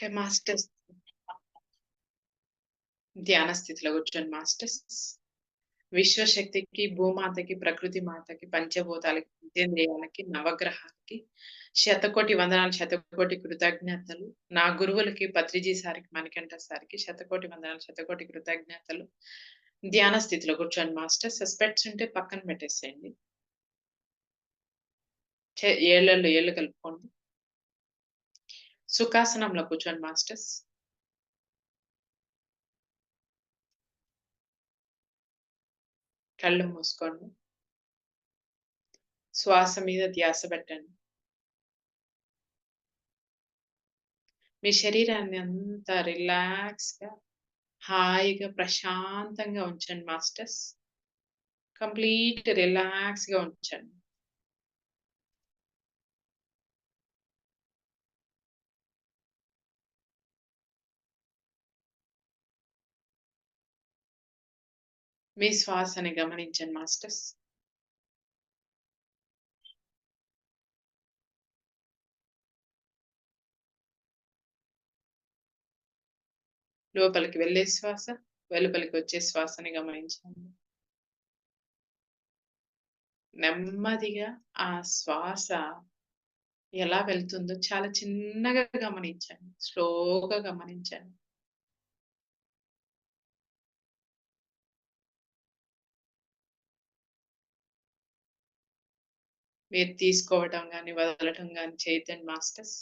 Okay masters. ధ్యాన స్థితిలో కూర్చోండి మాస్టర్స్. విశ్వశక్తికి, భూమాతకి, ప్రకృతి మాతకి, పంచభూతాలకి, పంచేంద్రియాలకి, నవగ్రహాలకి శతకోటి వందనాలు, శతకోటి కృతజ్ఞతలు. నా గురువులకి పత్రిజీ సార్‌కి, మణికంఠ సార్‌కి శతకోటి వందనాలు, శతకోటి కృతజ్ఞతలు. ధ్యాన స్థితిలో కూర్చోండి మాస్టర్స్. స్పెక్ట్స్ ఉంటే పక్కన పెట్టేసేయండి. ఏళ్ళల్లో ఏళ్ళు కలుపుకోండి. సుఖాసనంలో కూర్చోండి మాస్టర్స్. కళ్ళు మూసుకోండి. శ్వాస మీద ధ్యాస పెట్టండి. మీ శరీరాన్ని అంతా రిలాక్స్‌గా, హాయిగా, ప్రశాంతంగా ఉంచండి మాస్టర్స్. కంప్లీట్ రిలాక్స్‌గా ఉంచండి. మీ శ్వాసని గమనించండి మాస్టర్స్. లోపలికి వెళ్ళే శ్వాస, వెలుపలికి వచ్చే శ్వాసని గమనించండి. నెమ్మదిగా ఆ శ్వాస ఎలా వెళ్తుందో చాలా చిన్నగా గమనించండి. స్లోగా గమనించండి. మీరు తీసుకోవటం గాని, వదలటం గాని చేయొద్దండి మాస్టర్స్.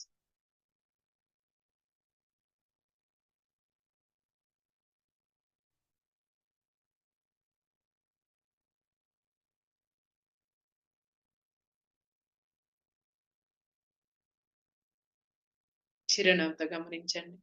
చిరునవ్వుతో గమనించండి.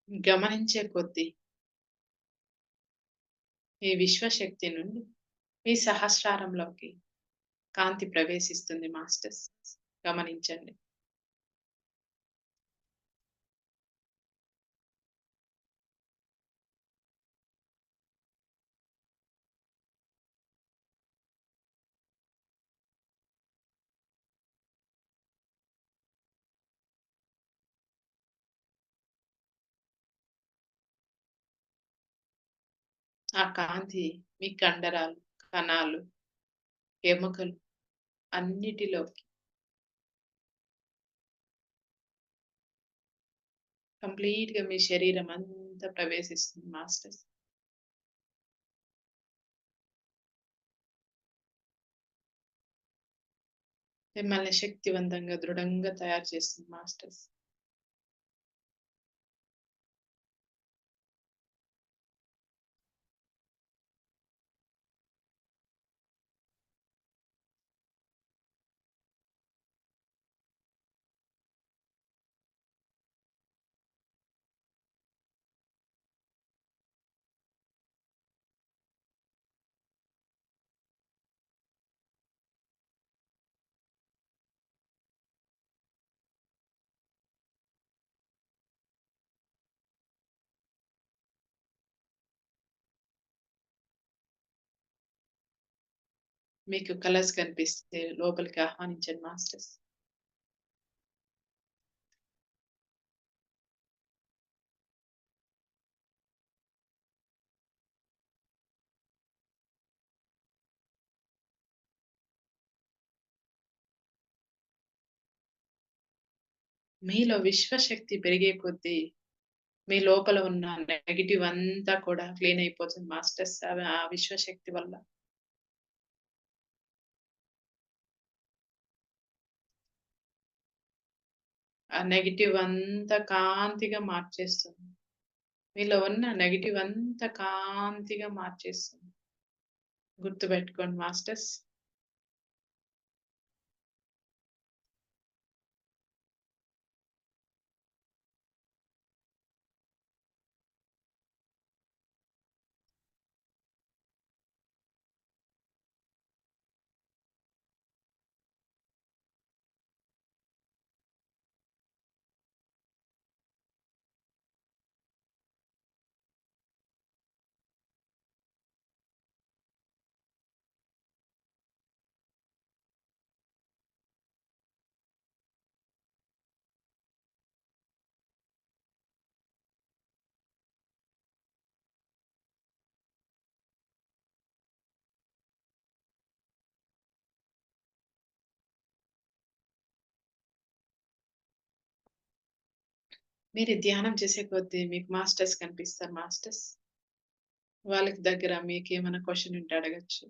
గమనించే కొద్దీ మీ విశ్వశక్తి నుండి మీ సహస్రారంలోకి కాంతి ప్రవేశిస్తుంది మాస్టర్స్. గమనించండి. ఆ కాంతి మీ కండరాలు, కణాలు, ఎముకలు అన్నిటిలోకి కంప్లీట్‌గా మీ శరీరం అంతా ప్రవేశిస్తుంది మాస్టర్స్. మిమ్మల్ని శక్తివంతంగా, దృఢంగా తయారు చేస్తుంది మాస్టర్స్. మీకు కలర్స్ కనిపిస్తే లోపలికి ఆహ్వానించండి మాస్టర్స్. మీలో విశ్వశక్తి పెరిగే కొద్దీ మీ లోపల ఉన్న నెగెటివ్ అంతా కూడా క్లీన్ అయిపోతుంది మాస్టర్స్. ఆ విశ్వశక్తి వల్ల. ఆ నెగెటివ్ అంతా కాంతిగా మార్చేస్తుంది. మీలో ఉన్న నెగెటివ్ అంతా కాంతిగా మార్చేస్తుంది. గుర్తుపెట్టుకోండి మాస్టర్స్. మీరు ధ్యానం చేసే కొద్దీ మీకు మాస్టర్స్ కనిపిస్తారు మాస్టర్స్. వాళ్ళకి దగ్గర మీకేమైనా క్వెషన్ ఉంటే అడగొచ్చు.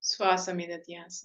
శ్వాస మీద ధ్యాస.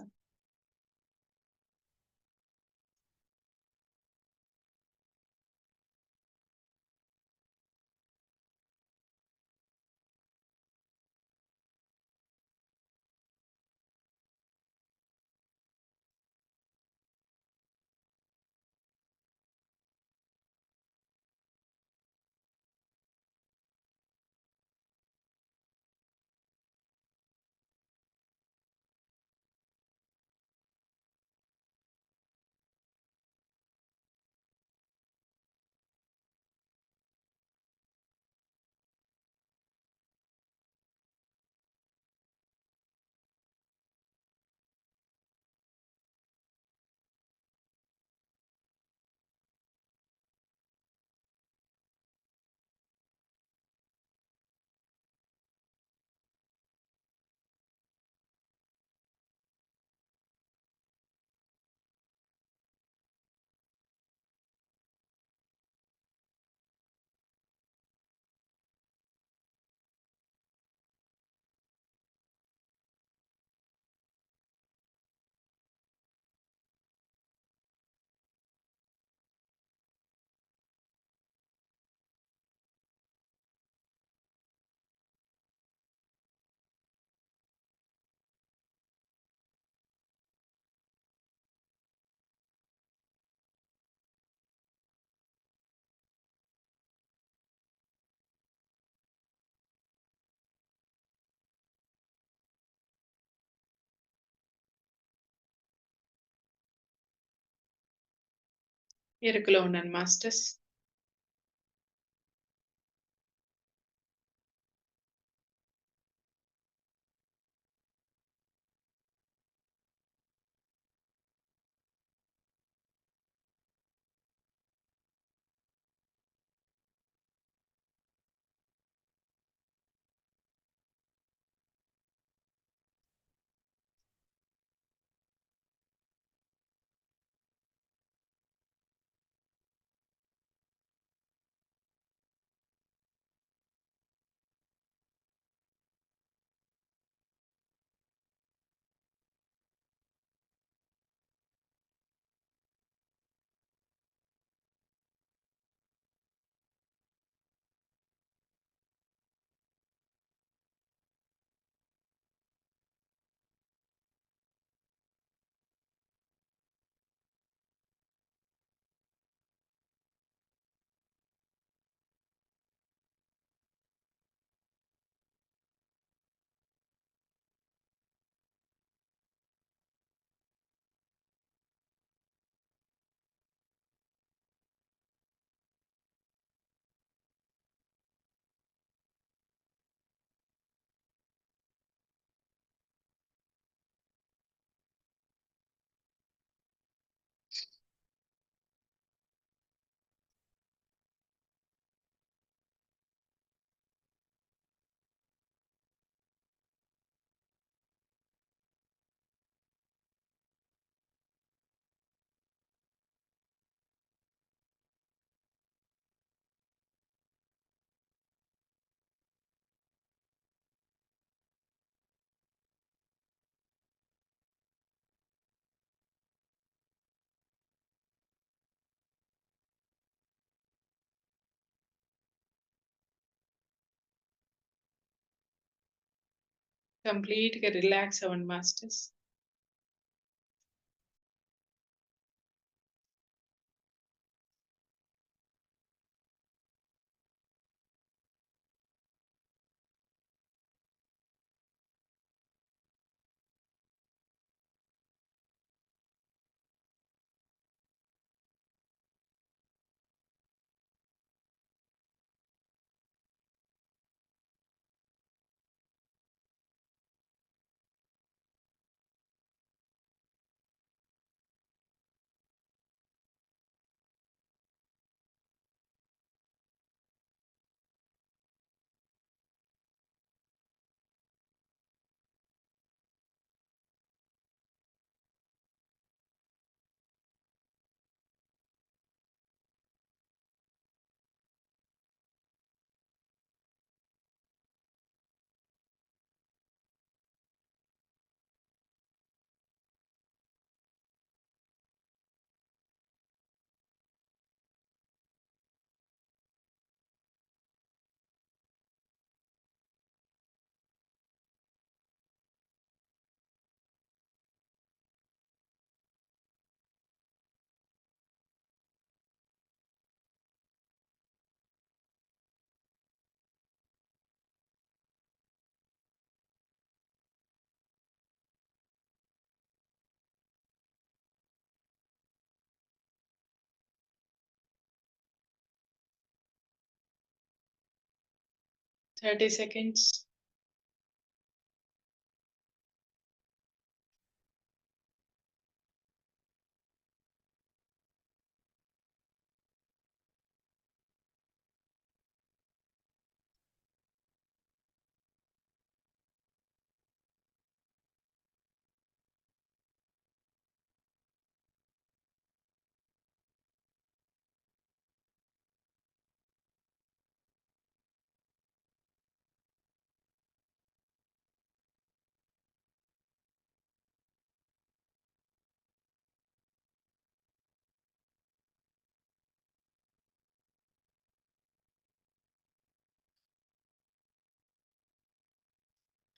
ఎరుకలో ఉన్నాను మాస్టర్స్. కంప్లీట్‌గా రిలాక్స్ అవ్వండి masters. 30 seconds.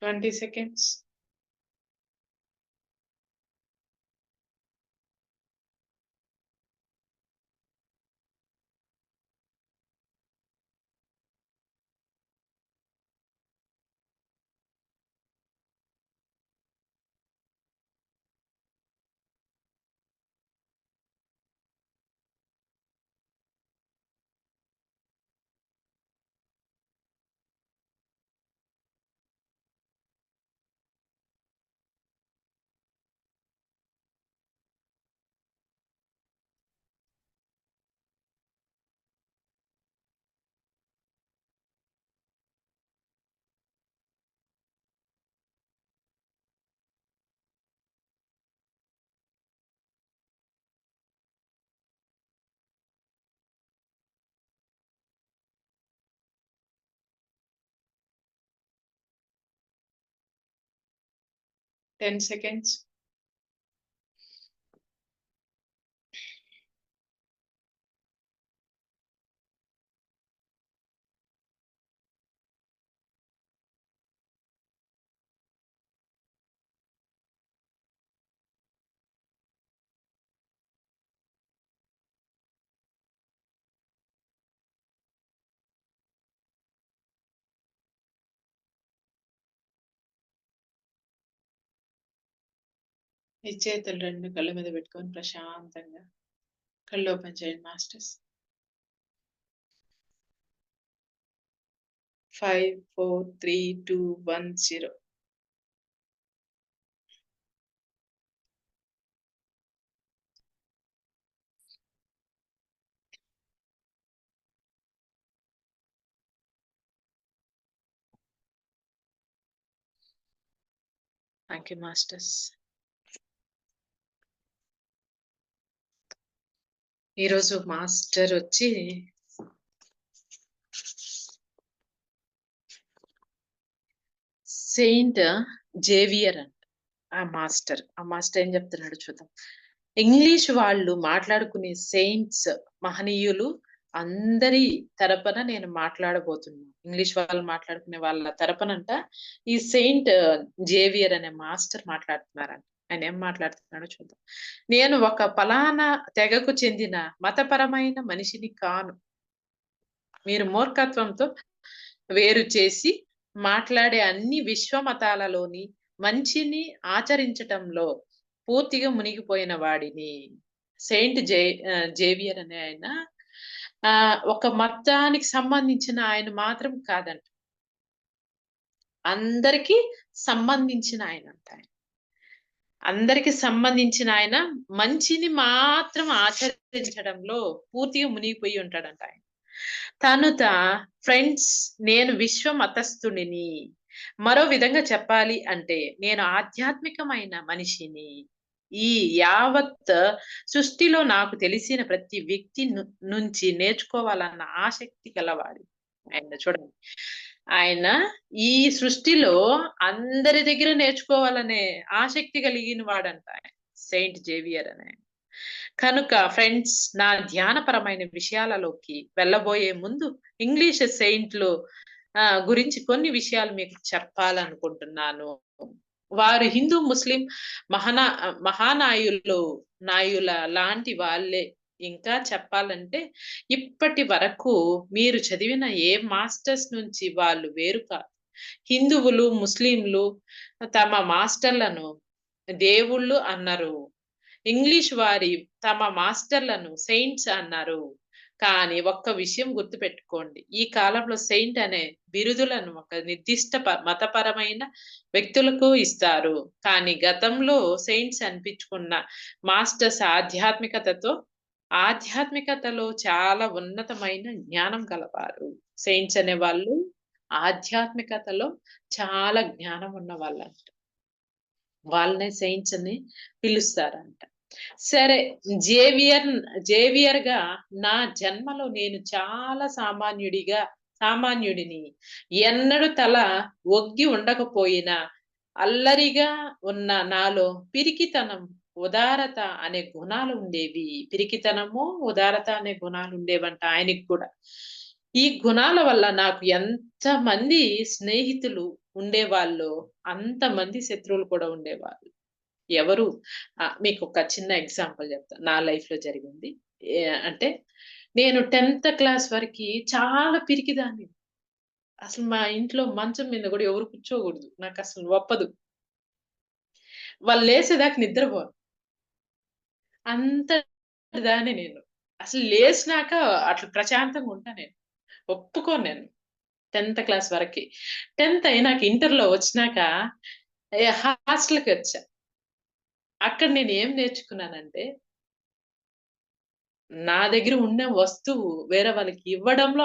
20 seconds. Ten seconds. మీ చేతులు 2 కళ్ళ మీద పెట్టుకొని ప్రశాంతంగా కళ్ళు ఓపెన్ చేయండి మాస్టర్స్. 5, 4, 3, 2, 1, 0. Thank you masters. ఈరోజు మాస్టర్ వచ్చి సెయింట్ జేవియర్ అంట. ఆ మాస్టర్ ఏం చెప్తున్నాడో చూద్దాం. ఇంగ్లీష్ వాళ్ళు మాట్లాడుకునే సెయింట్స్ మహనీయులు అందరి తరపున నేను మాట్లాడబోతున్నా. ఇంగ్లీష్ వాళ్ళు మాట్లాడుకునే వాళ్ళ తరపునంట ఈ సెయింట్ జేవియర్ అనే మాస్టర్ మాట్లాడుతున్నారంట. ఆయన ఏం మాట్లాడుతున్నాడో చూద్దాం. నేను ఒక పలానా తెగకు చెందిన మతపరమైన మనిషిని కాను. మీరు మూర్ఖత్వంతో వేరు చేసి మాట్లాడే అన్ని విశ్వ మతాలలోని మంచిని ఆచరించటంలో పూర్తిగా మునిగిపోయిన వాడిని. సెయింట్ జేవియర్ అనే ఆయన ఒక మతానికి సంబంధించిన ఆయన మాత్రం కాదంట. అందరికీ సంబంధించిన ఆయన అంట. అందరికి సంబంధించిన ఆయన మంచిని మాత్రం ఆచరించడంలో పూర్తిగా మునిగిపోయి ఉంటాడంట ఆయన. ఫ్రెండ్స్, నేను విశ్వ మతస్థుడిని. మరో విధంగా చెప్పాలి అంటే నేను ఆధ్యాత్మికమైన మనిషిని. ఈ యావత్ సృష్టిలో నాకు తెలిసిన ప్రతి వ్యక్తి నుంచి నేర్చుకోవాలన్న ఆసక్తి గలవాడు. ఆయన చూడండి, ఆయన ఈ సృష్టిలో అందరి దగ్గర నేర్చుకోవాలనే ఆసక్తి కలిగిన వాడంట సెయింట్ జేవియర్ అనే. కనుక ఫ్రెండ్స్, నా ధ్యానపరమైన విషయాలలోకి వెళ్ళబోయే ముందు ఇంగ్లీష్ సెయింట్లు గురించి కొన్ని విషయాలు మీకు చెప్పాలనుకుంటున్నాను. వారు హిందూ ముస్లిం నాయుల లాంటి వాళ్ళే. ఇంకా చెప్పాలంటే ఇప్పటి వరకు మీరు చదివిన ఏ మాస్టర్స్ నుంచి వాళ్ళు వేరు కాదు. హిందువులు ముస్లింలు తమ మాస్టర్లను దేవుళ్ళు అన్నారు. ఇంగ్లీష్ వారి తమ మాస్టర్లను సెయింట్స్ అన్నారు. కానీ ఒక్క విషయం గుర్తుపెట్టుకోండి, ఈ కాలంలో సెయింట్ అనే బిరుదులను ఒక నిర్దిష్ట మతపరమైన వ్యక్తులకు ఇస్తారు. కానీ గతంలో సెయింట్స్ అనిపించుకున్న మాస్టర్స్ ఆధ్యాత్మికతలో చాలా ఉన్నతమైన జ్ఞానం గలవారు. సెయింట్స్ అనే వాళ్ళు ఆధ్యాత్మికతలో చాలా జ్ఞానం ఉన్న వాళ్ళంట. వాళ్ళనే సెయింట్స్ అని పిలుస్తారంట. సరే, జేవియర్ గా నా జన్మలో నేను చాలా సామాన్యుడిని. ఎన్నడూ తల ఒగ్గి ఉండకపోయినా అల్లరిగా ఉన్న నాలో పిరికితనం, ఉదారత అనే గుణాలు ఉండేవి. పిరికితనము, ఉదారత అనే గుణాలు ఉండేవంట ఆయనకి కూడా. ఈ గుణాల వల్ల నాకు ఎంతమంది స్నేహితులు ఉండేవాళ్ళు, అంతమంది శత్రువులు కూడా ఉండేవాళ్ళు. ఎవరు మీకు ఒక చిన్న ఎగ్జాంపుల్ చెప్తాను, నా లైఫ్ లో జరిగింది. అంటే నేను 10th క్లాస్ వరకు చాలా పిరికిదాన్ని. అసలు మా ఇంట్లో మంచం మీద కూడా ఎవరు కూర్చోకూడదు, నాకు అసలు ఒప్పదు. వాళ్ళు లేసేదాకా నిద్రపోను, అంత దాన్ని నేను. అసలు లేచినాక అట్లా ప్రశాంతంగా ఉంటా నేను, ఒప్పుకోను నేను. 10th క్లాస్ వరకు. 10th అయినాక ఇంటర్లో వచ్చినాక హాస్టల్కి వచ్చా. అక్కడ నేను ఏం నేర్చుకున్నానంటే, నా దగ్గర ఉన్న వస్తువు వేరే వాళ్ళకి ఇవ్వడంలో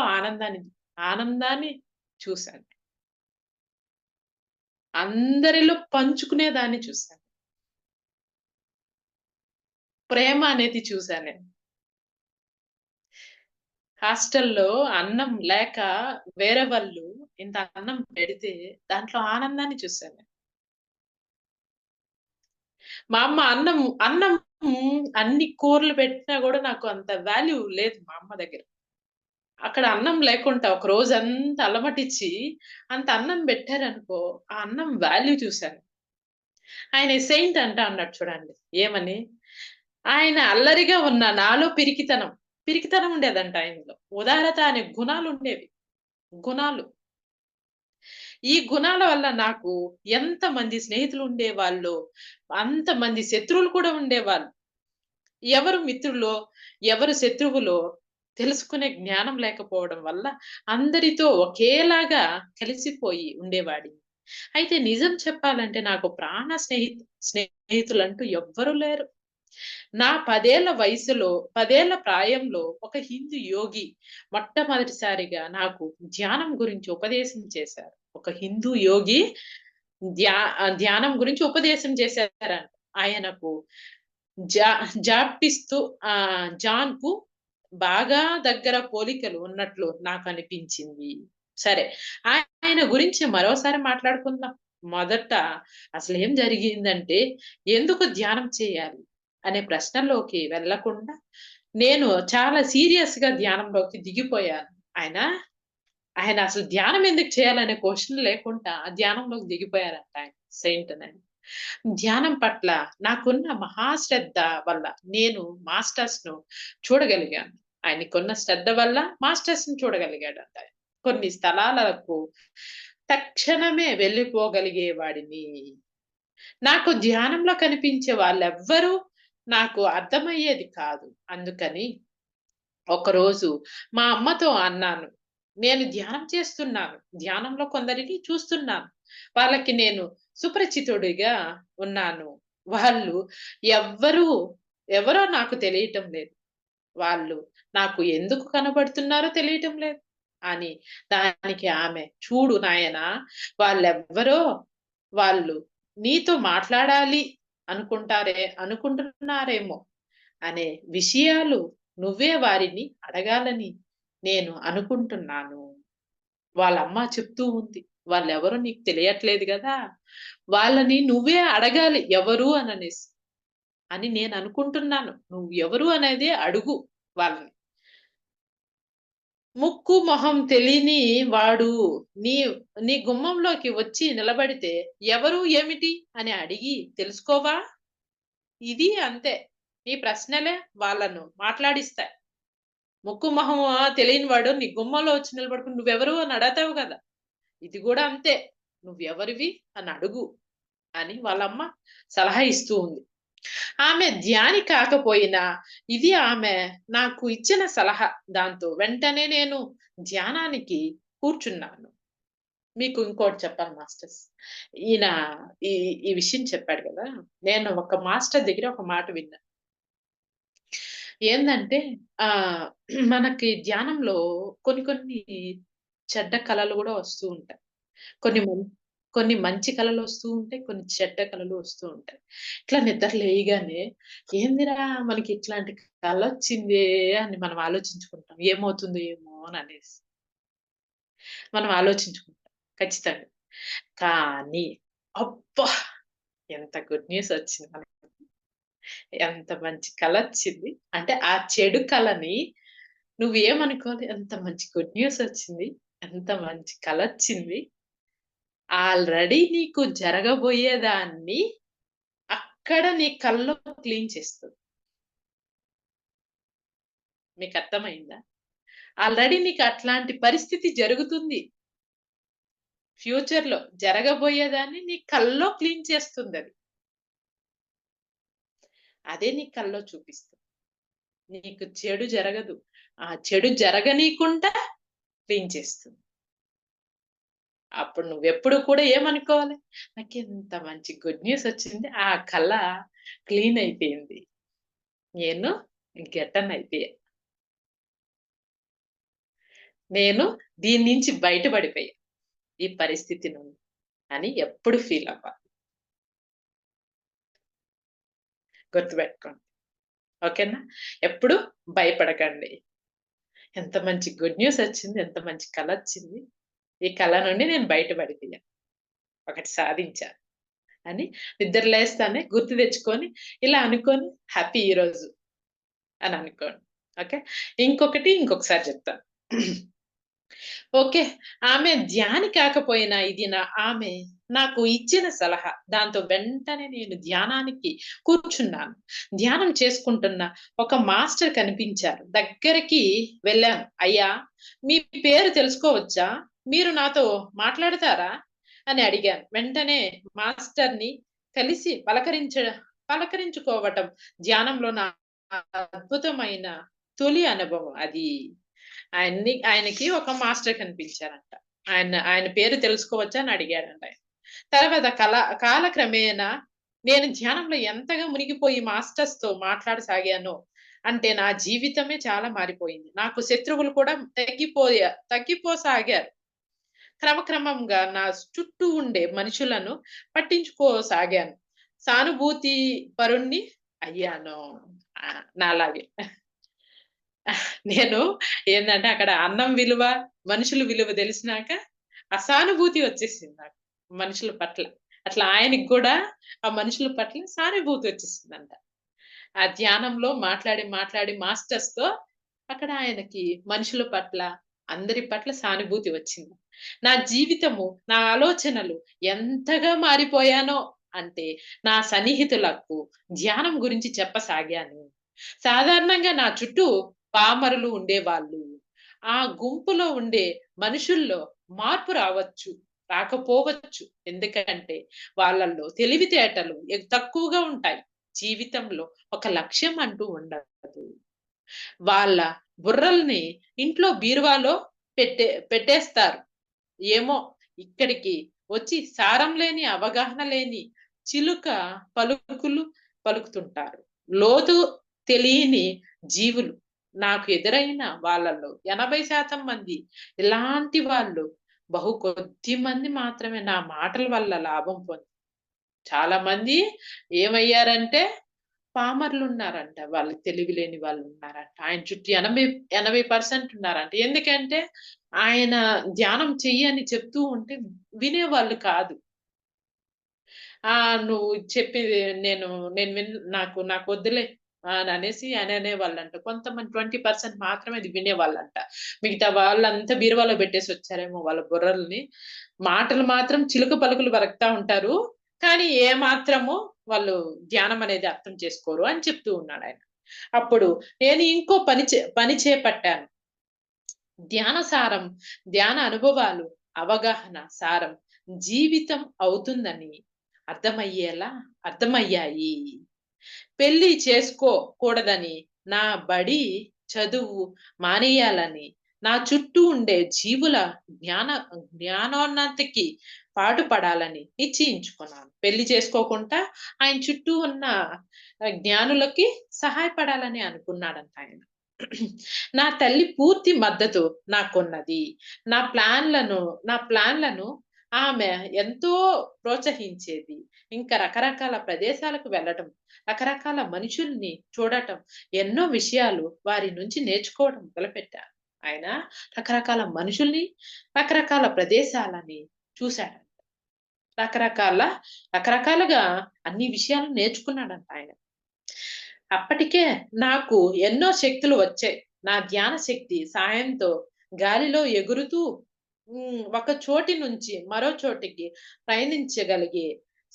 ఆనందాన్ని చూశాను. అందరిలో పంచుకునేదాన్ని చూశాను. ప్రేమ అనేది చూశాను నేను. హాస్టల్లో అన్నం లేక వేరే వాళ్ళు ఇంత అన్నం పెడితే దాంట్లో ఆనందాన్ని చూశాను. మా అమ్మ అన్నం అన్ని కూరలు పెట్టినా కూడా నాకు అంత వాల్యూ లేదు మా అమ్మ దగ్గర. అక్కడ అన్నం లేకుండా ఒక రోజంతా అలమటిచ్చి అంత అన్నం పెట్టారనుకో, ఆ అన్నం వాల్యూ చూశాను. ఆయన సెయింట్ అన్నాడు చూడండి. ఏమని? ఆయన అల్లరిగా ఉన్న నాలో పిరికితనం ఉండేదంట ఆయనలో. ఉదారత అనే గుణాలు ఉండేవి. గుణాలు. ఈ గుణాల వల్ల నాకు ఎంతమంది స్నేహితులు ఉండేవాళ్ళో, అంతమంది శత్రువులు కూడా ఉండేవాళ్ళు. ఎవరు మిత్రులో, ఎవరు శత్రువులో తెలుసుకునే జ్ఞానం లేకపోవడం వల్ల అందరితో ఒకేలాగా కలిసిపోయి ఉండేవాడిని. అయితే నిజం చెప్పాలంటే నాకు ప్రాణ స్నేహితులంటూ ఎవ్వరు లేరు. నా 10 ఏళ్ల ప్రాయంలో ఒక హిందూ యోగి మొట్టమొదటిసారిగా నాకు ధ్యానం గురించి ఉపదేశం చేశారు. ఒక హిందూ యోగి ధ్యానం గురించి ఉపదేశం చేశారంట. ఆయనకు జాన్ కు బాగా దగ్గర పోలికలు ఉన్నట్లు నాకు అనిపించింది. సరే, ఆయన గురించి మరోసారి మాట్లాడుకుందాం. మొదట అసలు ఏం జరిగిందంటే, ఎందుకు ధ్యానం చేయాలి అనే ప్రశ్నలోకి వెళ్ళకుండా నేను చాలా సీరియస్‌గా ధ్యానంలోకి దిగిపోయాను. ఆయన, ఆయన అసలు ధ్యానం ఎందుకు చేయాలనే క్వెషన్ లేకుండా ధ్యానంలోకి దిగిపోయారంట ఆయన. సెయింట్ అని. ధ్యానం పట్ల నాకున్న మహాశ్రద్ధ వల్ల నేను మాస్టర్స్‌ను చూడగలిగాను. ఆయనకున్న శ్రద్ధ వల్ల మాస్టర్స్‌ని చూడగలిగాడంట ఆయన. కొన్ని స్థలాలకు తక్షణమే వెళ్ళిపోగలిగేవాడిని. నాకు ధ్యానంలో కనిపించే వాళ్ళెవ్వరూ నాకు అర్థమయ్యేది కాదు. అందుకని ఒకరోజు మా అమ్మతో అన్నాను. నేను ధ్యానం చేస్తున్నాను. ధ్యానంలో కొందరిని చూస్తున్నాను. వాళ్ళకి నేను సుపరిచితుడిగా ఉన్నాను. వాళ్ళు ఎవ్వరు ఎవరో నాకు తెలియటం లేదు. వాళ్ళు నాకు ఎందుకు కనబడుతున్నారో తెలియటం లేదు అని. దానికి ఆమె, చూడు నాయనా, వాళ్ళెవ్వరో వాళ్ళు నీతో మాట్లాడాలి అనుకుంటున్నారేమో అనే విషయాలు నువ్వే వారిని అడగాలని నేను అనుకుంటున్నాను. వాళ్ళమ్మ చెప్తూ ఉంది. వాళ్ళెవరో నీకు తెలియట్లేదు గదా! వాళ్ళని నువ్వే అడగాలి ఎవరు అననేసి. అని నేననుకుంటున్నాను. నువ్వు ఎవరు అనేది అడుగు వాళ్ళని. ముక్కు, మొహం తెలియని వాడు నీ నీ గుమ్మంలోకి వచ్చి నిలబడితే ఎవరు, ఏమిటి అని అడిగి తెలుసుకోవా? ఇది అంతే. నీ ప్రశ్నలే వాళ్ళను మాట్లాడిస్తాయి. ముక్కు, మొహం తెలియని వాడు నీ గుమ్మంలో వచ్చి నిలబడుకొని నువ్వెవరు అని అడగతావు గదా! ఇది గూడా అంతే. నువ్వెవరివి అని అడుగు అని వాళ్ళమ్మ సలహా ఇస్తూ ఉంది. ఆమె ధ్యాని కాకపోయినా ఇది ఆమె నాకు ఇచ్చిన సలహా. దాంతో వెంటనే నేను ధ్యానానికి కూర్చున్నాను. మీకు ఇంకోటి చెప్పాలి మాస్టర్స్. ఈయన ఈ ఈ విషయం చెప్పాడు గదా! నేను ఒక మాస్టర్ దగ్గర ఒక మాట విన్నా. ఏందంటే ఆహ్, మనకి ధ్యానంలో కొన్ని కొన్ని చెడ్డ కలలు గూడా వస్తూ ఉంటాయి. కొన్ని మం కొన్ని మంచి కలలొస్తూ ఉంటాయి. కొన్ని చెడ్డ కలలు వస్తూ ఉంటాయి. ఇట్లా నిద్ర లేయగానే ఏందిరా మనకి ఇట్లాంటి కలొచ్చిందే అని మనం ఆలోచించుకుంటాం. ఏమవుతుందో ఏమో అననేసి. మనం ఆలోచించుకుంటాం. ఖచ్చితంగా. కానీ అబ్బా! ఎంత గుడ్ న్యూస్ వచ్చింది మనకి. ఎంత మంచి కలొచ్చింది. అంటే ఆ చెడు కలని నువ్వేమనుకోవాలి, ఎంత మంచి గుడ్ న్యూస్ వచ్చింది. ఎంత మంచి కలొచ్చింది. ఆల్రెడీ నీకు జరగబోయేదాన్ని అక్కడ నీ కల్లో క్లీన్ చేస్తది. మీకర్థమైందా? ఆల్రెడీ నీకు అట్లాంటి పరిస్థితి జరుగుతుంది. ఫ్యూచర్‌లో జరగబోయేదాన్ని నీ కల్లో క్లీన్ చేస్తుందది. అదే నీ కల్లో చూపిస్తది. నీకు చెడు జరగదు. ఆ చెడు జరగనీకుండా క్లీన్ చేస్తుంది. అప్పుడు నువ్వెప్పుడు కూడా ఏమనుకోవాలి? నాకెంత మంచి గుడ్ న్యూస్ వచ్చింది. ఆ కల క్లీన్ అయిపోయింది. నేను గెట్టనయిపోయా. నేను దీని నుంచి బయటపడిపోయా. ఈ పరిస్థితి నుండి అని ఎప్పుడు ఫీల్ అవ్వాలి. గుర్తుపెట్టుకోండి. ఓకేనా? ఎప్పుడు భయపడకండి. ఎంత మంచి గుడ్ న్యూస్ వచ్చింది. ఎంత మంచి కలొచ్చింది. ఈ కల నుండి నేను బయటపడిపోయా. ఒకటి సాధించా అని నిద్ర లేస్తానే గుర్తు తెచ్చుకొని, ఇలా అనుకోని హ్యాపీ ఈరోజు అని అనుకోండి. ఓకే. ఇంకొకసారి చెప్తాను. ఓకే. ఆమె ధ్యాని కాకపోయినా ఆమె నాకు ఇచ్చిన సలహా. దాంతో వెంటనే నేను ధ్యానానికి కూర్చున్నాను. ధ్యానం చేసుకుంటున్న ఒక మాస్టర్ కనిపించారు. దగ్గరికి వెళ్ళాను. "అయ్యా! మీ పేరు తెలుసుకోవచ్చా? మీరు నాతో మాట్లాడతారా?" అని అడిగాను. వెంటనే మాస్టర్‌ని కలిసి పలకరించుకోవటం ధ్యానంలో నా అద్భుతమైన తొలి అనుభవం అది. ఆయనకి ఒక మాస్టర్ కనిపించారంట. ఆయన పేరు తెలుసుకోవచ్చా అని అడిగాడంట ఆయన. తర్వాత కాలక్రమేణా నేను ధ్యానంలో ఎంతగా మునిగిపోయి మాస్టర్స్‌తో మాట్లాడసాగానో, అంటే నా జీవితమే చాలా మారిపోయింది. నాకు శత్రువులు కూడా తగ్గిపోసాగారు. క్రమక్రమంగా నా చుట్టూ ఉండే మనుషులను పట్టించుకోసాగాను. సానుభూతి పరుణ్ణి అయ్యాను. నాలాగే. నేను ఏందంటే అక్కడ అన్నం విలువ, మనుషుల విలువ తెలిసినాక అసానుభూతి వచ్చేసింది నాకు మనుషుల పట్ల. అట్లా ఆయనకి గూడా ఆ మనుషుల పట్ల సానుభూతి వచ్చేసిందంట. ఆ ధ్యానంలో మాట్లాడి మాస్టర్స్‌తో అక్కడ ఆయనకి మనుషుల పట్ల, అందరి పట్ల సానుభూతి వచ్చింది. నా జీవితము, నా ఆలోచనలు ఎంతగా మారిపోయానో అంటే, నా సన్నిహితులకు ధ్యానం గురించి చెప్పసాగాను. సాధారణంగా నా చుట్టూ పామరులు ఉండేవాళ్ళు. ఆ గుంపులో ఉండే మనుషుల్లో మార్పు రావచ్చు, రాకపోవచ్చు. ఎందుకంటే వాళ్ళల్లో తెలివితేటలు తక్కువగా ఉంటాయి. జీవితంలో ఒక లక్ష్యం అంటూ ఉండదు. వాళ్ళ బుర్రల్ని ఇంట్లో బీరువాలో పెట్టేస్తారు. ఏమో ఇక్కడికి వచ్చి సారం లేని, అవగాహన లేని చిలుక పలుకులు పలుకుతుంటారు. లోతు తెలియని జీవులు. నాకు ఎదురైన వాళ్ళలో 80% మంది ఇలాంటి వాళ్ళు. బహు కొద్ది మంది మాత్రమే నా మాటల వల్ల లాభం చాలా మంది ఏమయ్యారంటే పామర్లున్నారంట. వాళ్ళు తెలివి లేని వాళ్ళున్నారంట. ఆయన చుట్టూ 80% ఉన్నారంట. ఎందుకంటే ఆయన ధ్యానం చెయ్యి అని చెప్తూ ఉంటే వినేవాళ్ళు కాదు. నువ్వు చెప్పేది నేను నేను నాకు నాకొద్దులే అననేసి అని అనేవాళ్ళంట. కొంతమంది 20% మాత్రమే అది వినేవాళ్ళంట. మిగతా వాళ్ళంతా బీరువాలో పెట్టేసొచ్చారేమో వాళ్ళ బుర్రల్ని. మాటలు మాత్రం చిలుక పలుకులు పలుకుతా ఉంటారు. కానీ ఏ మాత్రము వాళ్ళు ధ్యానం అనేది అర్థం చేసుకోరు అని చెప్తూ ఉన్నాడాయన. అప్పుడు నేను ఇంకో పని చేపట్టాను. ధ్యాన సారం, ధ్యాన అనుభవాలు, అవగాహన సారం జీవితం అవుతుందని అర్థమయ్యేలా అర్థమయ్యాయి. పెళ్లి చేసుకోకూడదని, నా బడి చదువు మానేయాలని, నా చుట్టూ ఉండే జీవుల జ్ఞానోన్నతికి పాటుపడాలని నిశ్చయించుకున్నాను. పెళ్లి చేసుకోకుండా ఆయన చుట్టూ ఉన్న జ్ఞానులకి సహాయపడాలని అనుకున్నాడంట ఆయన. నా తల్లి పూర్తి మద్దతు నాకున్నది. నా ప్లాన్‌లను ఆమె ఎంతో ప్రోత్సహించేది. ఇంకా రకరకాల ప్రదేశాలకు వెళ్ళటం, రకరకాల మనుషుల్ని చూడటం, ఎన్నో విషయాలు వారి నుంచి నేర్చుకోవడం మొదలుపెట్టాను. ఆయన రకరకాల మనుషుల్ని, రకరకాల ప్రదేశాలని చూసాడంట. రకరకాల రకరకాలుగా అన్ని విషయాలు నేర్చుకున్నాడంట ఆయన. అప్పటికే నాకు ఎన్నో శక్తులు వచ్చాయి. నా ధ్యాన శక్తి సాయంతో గాలిలో ఎగురుతూ ఒక చోటి నుంచి మరో చోటికి ప్రయాణించగలిగే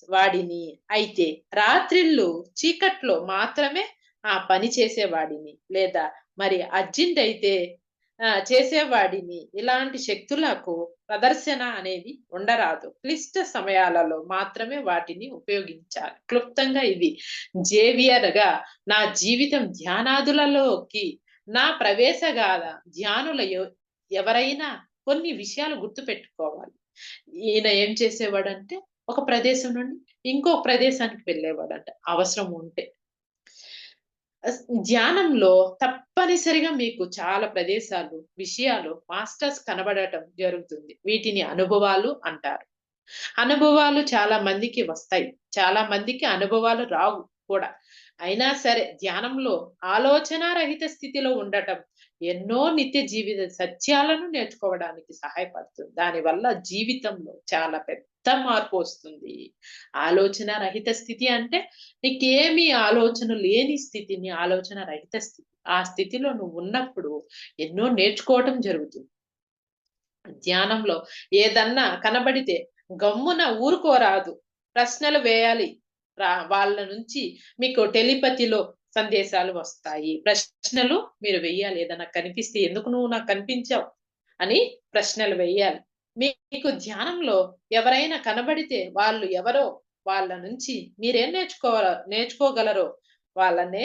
వాడిని. అయితే రాత్రిళ్ళు చీకట్లో మాత్రమే ఆ పని చేసేవాడిని. లేదా మరి అర్జెంట్ అయితే చేసేవాడిని. ఇలాంటి శక్తులకు ప్రదర్శన అనేది ఉండరాదు. క్లిష్ట సమయాలలో మాత్రమే వాటిని ఉపయోగించాలి. క్లుప్తంగా ఇది జేవియర్‌గా నా జీవితం ధ్యానాదులలోకి నా ప్రవేశగాథ. ధ్యానుల ఎవరైనా కొన్ని విషయాలు గుర్తుపెట్టుకోవాలి. ఈయన ఏం చేసేవాడంటే, ఒక ప్రదేశం నుండి ఇంకో ప్రదేశానికి వెళ్ళేవాడంట అవసరం ఉంటే. ధ్యానంలో తప్పనిసరిగా మీకు చాలా ప్రదేశాలు, విషయాలు, మాస్టర్స్ కనబడటం జరుగుతుంది. వీటిని అనుభవాలు అంటారు. అనుభవాలు చాలా మందికి వస్తాయి. చాలా మందికి అనుభవాలు రావు కూడా. అయినా సరే ధ్యానంలో ఆలోచనా రహిత స్థితిలో ఉండటం ఎన్నో నిత్య జీవిత సత్యాలను నేర్చుకోవడానికి సహాయపడుతుంది. దానివల్ల జీవితంలో చాలా పెద్ద మార్పు వస్తుంది. ఆలోచన రహిత స్థితి అంటే నీకేమీ ఆలోచన లేని స్థితిని ఆలోచన రహిత స్థితి. ఆ స్థితిలో నువ్వు ఉన్నప్పుడు ఎన్నో నేర్చుకోవటం జరుగుతుంది. ధ్యానంలో ఏదన్నా కనబడితే గమ్మున ఊరుకోరాదు. ప్రశ్నలు వేయాలి. వాళ్ళ నుంచి మీకు టెలిపతిలో సందేశాలు వస్తాయి. ప్రశ్నలు మీరు వెయ్యాలి. ఏదన్నా కనిపిస్తే ఎందుకు నువ్వు నాకు కనిపించావు అని ప్రశ్నలు వెయ్యాలి. మీకు ధ్యానంలో ఎవరైనా కనబడితే వాళ్ళు ఎవరో వాళ్ళ నుంచి మీరేం నేర్చుకోగలరో వాళ్ళనే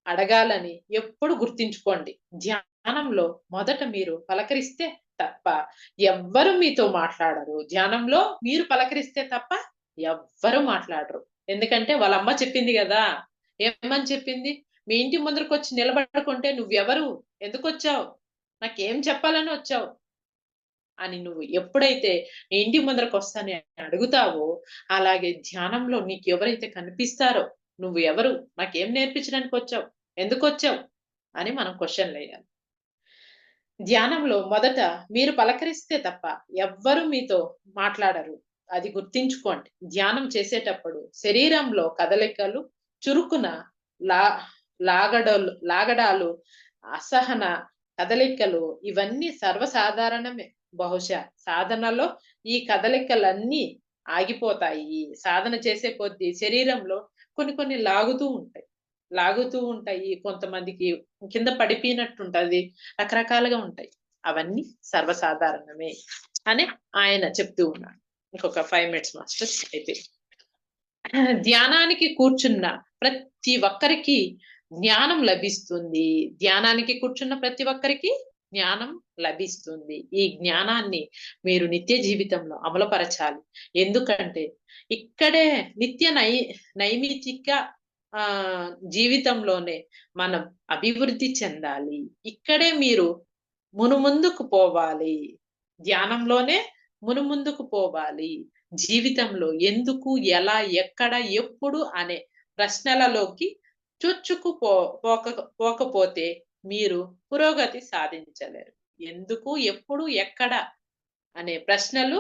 అడగాలని ఎప్పుడు గుర్తుంచుకోండి. ధ్యానంలో మొదట మీరు పలకరిస్తే తప్ప ఎవ్వరు మీతో మాట్లాడరు. ధ్యానంలో మీరు పలకరిస్తే తప్ప ఎవ్వరు మాట్లాడరు. ఎందుకంటే వాళ్ళ అమ్మ చెప్పింది గదా! ఏమని చెప్పింది? మీ ఇంటి ముందరకొచ్చి నిలబడకుంటే నువ్వెవరు? ఎందుకొచ్చావు? నాకేం చెప్పాలని వచ్చావు? అని నువ్వు ఎప్పుడైతే నీ ఇంటి ముందరకొస్తానని అడుగుతావో, అలాగే ధ్యానంలో నీకెవరైతే కనిపిస్తారో, నువ్వు ఎవరు? నాకేం నేర్పించడానికొచ్చావు? ఎందుకొచ్చావు? అని మనం క్వెషన్‌లెయ్యాలి. ధ్యానంలో మొదట మీరు పలకరిస్తే తప్ప ఎవ్వరు మీతో మాట్లాడరు. అది గుర్తించుకోండి. ధ్యానం చేసేటప్పుడు శరీరంలో కదలికలు చురుకున లా లాగడాలు, అసహన కదలికలు ఇవన్నీ సర్వసాధారణమే. బహుశా సాధనలో ఈ కదలికలన్నీ ఆగిపోతాయి. సాధన చేసే కొద్దీ శరీరంలో కొన్ని కొన్ని లాగుతూ ఉంటాయి. కొంతమందికి కింద పడిపోయినట్టుంటది. రకరకాలుగా ఉంటాయి. అవన్నీ సర్వసాధారణమే అని ఆయన చెప్తూ ఉన్నాడు. ఇంకొక 5 మినిట్స్ మాస్టర్స్ అయిపోయింది. ధ్యానానికి కూర్చున్న ప్రతి ఒక్కరికి జ్ఞానం లభిస్తుంది. ధ్యానానికి కూర్చున్న ప్రతి ఒక్కరికి జ్ఞానం లభిస్తుంది. ఈ జ్ఞానాన్ని మీరు నిత్య జీవితంలో అమలుపరచాలి. ఎందుకంటే ఇక్కడే నిత్య నైమితిక జీవితంలోనే మనం అభివృద్ధి చెందాలి. ఇక్కడే మీరు మునుముందుకు పోవాలి. ధ్యానంలోనే మునుముందుకు పోవాలి. జీవితంలో ఎందుకు, ఎలా, ఎక్కడ, ఎప్పుడు అనే ప్రశ్నలలోకి పోకపోతే మీరు పురోగతి సాధించలేరు. ఎందుకు, ఎప్పుడు, ఎక్కడ అనే ప్రశ్నలు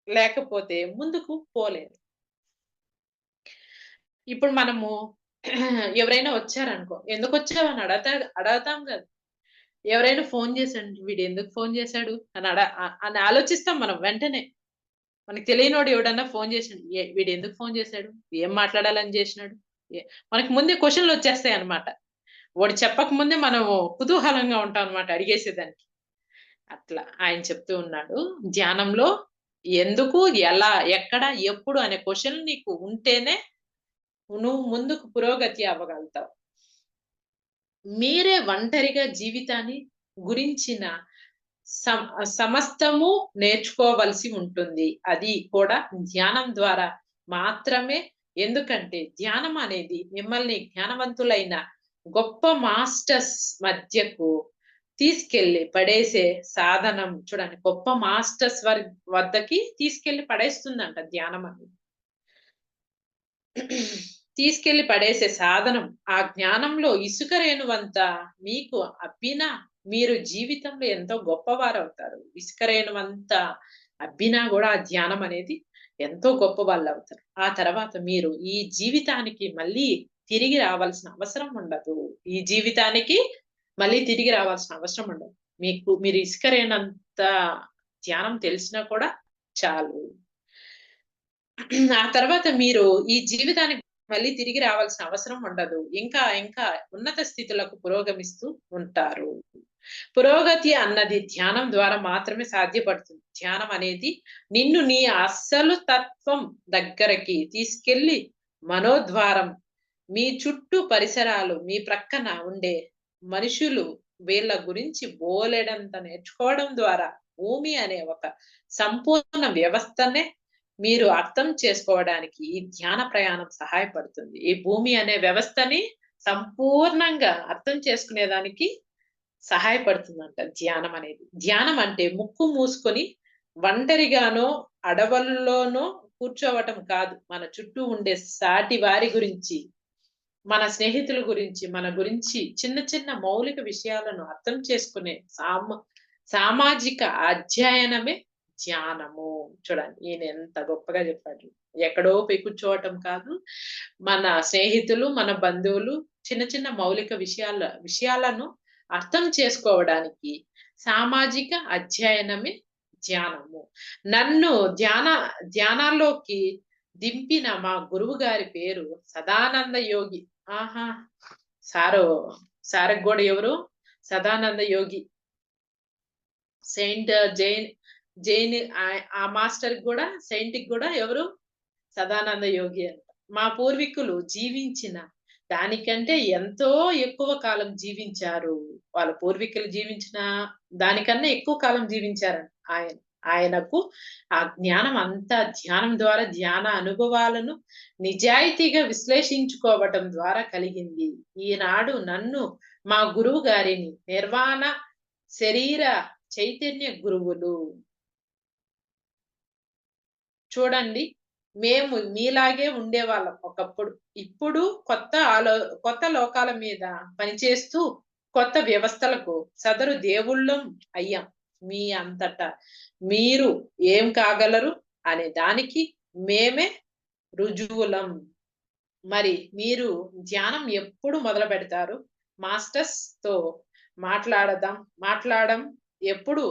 లేకపోతే ముందుకు పోలేరు. ఇప్పుడు మనము ఎవరైనా వచ్చారనుకో, ఎందుకొచ్చావని అడగతాం కదా! ఎవరైనా ఫోన్ చేశాడు, వీడు ఎందుకు ఫోన్ చేశాడు అని ఆలోచిస్తాం మనం వెంటనే. మనకు తెలియనోడు ఎవడన్నా ఫోన్ చేసాడు, వీడు ఎందుకు ఫోన్ చేశాడు, ఏం మాట్లాడాలని చేసినాడు, మనకి ముందే క్వశ్చన్లు వచ్చేస్తాయి అన్నమాట. వాడు చెప్పక ముందే మనము కుతూహలంగా ఉంటాం అన్నమాట అడిగేసేదానికి. అట్లా ఆయన చెప్తూ ఉన్నాడు, ధ్యానంలో ఎందుకు, ఎలా, ఎక్కడ, ఎప్పుడు అనే క్వశ్చన్లు నీకు ఉంటేనే నువ్వు ముందుకు పురోగతి అవ్వగలుగుతావు. మీరే ఒంటరిగా జీవితాన్ని గురించిన సమస్తము నేర్చుకోవలసి ఉంటుంది. అది కూడా ధ్యానం ద్వారా మాత్రమే. ఎందుకంటే ధ్యానం అనేది మిమ్మల్ని జ్ఞానవంతులైన గొప్ప మాస్టర్స్ మధ్యకు తీసుకెళ్లి పడేసే సాధనం. చూడండి, గొప్ప మాస్టర్స్ వద్దకి తీసుకెళ్లి పడేస్తుందంట ధ్యానం అనేది. తీసుకెళ్లి పడేసే సాధనం. ఆ జ్ఞానంలో ఇసుక రేణువంత మీకు అబ్బినా మీరు జీవితంలో ఎంతో గొప్పవారు అవుతారు. ఇసుక రేణువంత అబ్బినా కూడా ఆ ధ్యానం అనేది ఎంతో గొప్ప వాళ్ళు అవుతారు. ఆ తర్వాత మీరు ఈ జీవితానికి మళ్ళీ తిరిగి రావాల్సిన అవసరం ఉండదు. ఈ జీవితానికి మళ్ళీ తిరిగి రావాల్సిన అవసరం ఉండదు. మీరు ఇసుక రేణంత ధ్యానం తెలిసినా కూడా చాలు. ఆ తర్వాత మీరు ఈ జీవితానికి మళ్ళీ తిరిగి రావాల్సిన అవసరం ఉండదు. ఇంకా ఇంకా ఉన్నత స్థితులకు పురోగమిస్తూ ఉంటారు. పురోగతి అన్నది ధ్యానం ద్వారా మాత్రమే సాధ్యపడుతుంది. ధ్యానం అనేది నిన్ను నీ అస్సలు తత్వం దగ్గరకి తీసుకెళ్లి మనోద్వారం, మీ చుట్టూ పరిసరాలు, మీ ప్రక్కన ఉండే మనుషులు, వీళ్ళ గురించి బోలెడంత నేర్చుకోవడం ద్వారా భూమి అనే ఒక సంపూర్ణ వ్యవస్థనే మీరు అర్థం చేసుకోవడానికి ఈ ధ్యాన ప్రయాణం సహాయపడుతుంది. ఈ భూమి అనే వ్యవస్థని సంపూర్ణంగా అర్థం చేసుకునేదానికి సహాయపడుతుందంట ధ్యానం అనేది. ధ్యానం అంటే ముక్కు మూసుకొని ఒంటరిగానో అడవుల్లోనో కూర్చోవటం కాదు. మన చుట్టూ ఉండే సాటి వారి గురించి, మన స్నేహితుల గురించి, మన గురించి చిన్న చిన్న మౌలిక విషయాలను అర్థం చేసుకునే సామాజిక అధ్యయనమే ధ్యానము. చూడండి, ఈయన ఎంత గొప్పగా చెప్పాడు. ఎక్కడో పోయి కూర్చోవటం కాదు. మన స్నేహితులు, మన బంధువులు చిన్న చిన్న మౌలిక విషయాలను అర్థం చేసుకోవడానికి సామాజిక అధ్యయనమే ధ్యానము. నన్ను ధ్యానాల్లోకి దింపిన మా గురువు గారి పేరు సదానంద యోగి. ఆహా, సారకు కూడా ఎవరు? సదానంద యోగి. సెయింట్ జైన్ ఆ మాస్టర్ కూడా, సెయింట్ కి కూడా ఎవరు? సదానంద యోగి అంట. మా పూర్వీకులు జీవించిన దానికంటే ఎంతో ఎక్కువ కాలం జీవించారు. వాళ్ళ పూర్వీకులు జీవించిన దానికన్నా ఎక్కువ కాలం జీవించారు ఆయనకు ఆ జ్ఞానం అంతా ధ్యానం ద్వారా, ధ్యాన అనుభవాలను నిజాయితీగా విశ్లేషించుకోవటం ద్వారా కలిగింది. ఈనాడు నన్ను మా గురువు గారిని నిర్వాణ శరీర చైతన్య గురువులు. చూడండి, మేము మీలాగే ఉండేవాళ్ళం ఒకప్పుడు. ఇప్పుడు కొత్త లోకాల మీద పనిచేస్తూ కొత్త వ్యవస్థలకు సదరు దేవుళ్ళం అయ్యాం. మీ అంతటా మీరు ఏం కాగలరు అనే దానికి మేమే రుజువులం. మరి మీరు ధ్యానం ఎప్పుడు మొదలుపెడతారు? మాస్టర్స్‌తో మాట్లాడడం ఎప్పుడు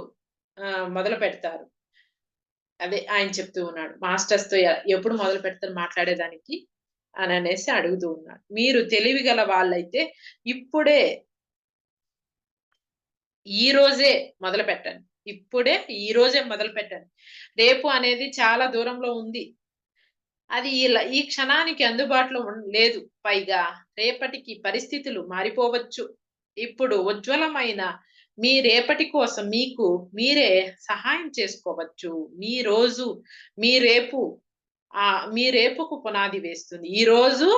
మొదలుపెడతారు? అదే ఆయన చెప్తూ ఉన్నాడు. మాస్టర్స్‌తో ఎప్పుడు మొదలుపెడతారు మాట్లాడేదానికి అననేసి అడుగుతూ ఉన్నాడు. మీరు తెలివిగల వాళ్ళైతే ఇప్పుడే, ఈ రోజే మొదలుపెట్టండి. ఇప్పుడే, ఈ రోజే మొదలుపెట్టండి. రేపు అనేది చాలా దూరంలో ఉంది. అది ఈ క్షణానికి అందుబాటులో లేదు. పైగా రేపటికి పరిస్థితులు మారిపోవచ్చు. ఇప్పుడు ఉజ్వలమైన మీ రేపటి కోసం మీకు మీరే సహాయం చేసుకోవచ్చు. మీ రోజు, మీ రేపు మీ రేపుకు పునాది వేస్తుంది. ఈరోజు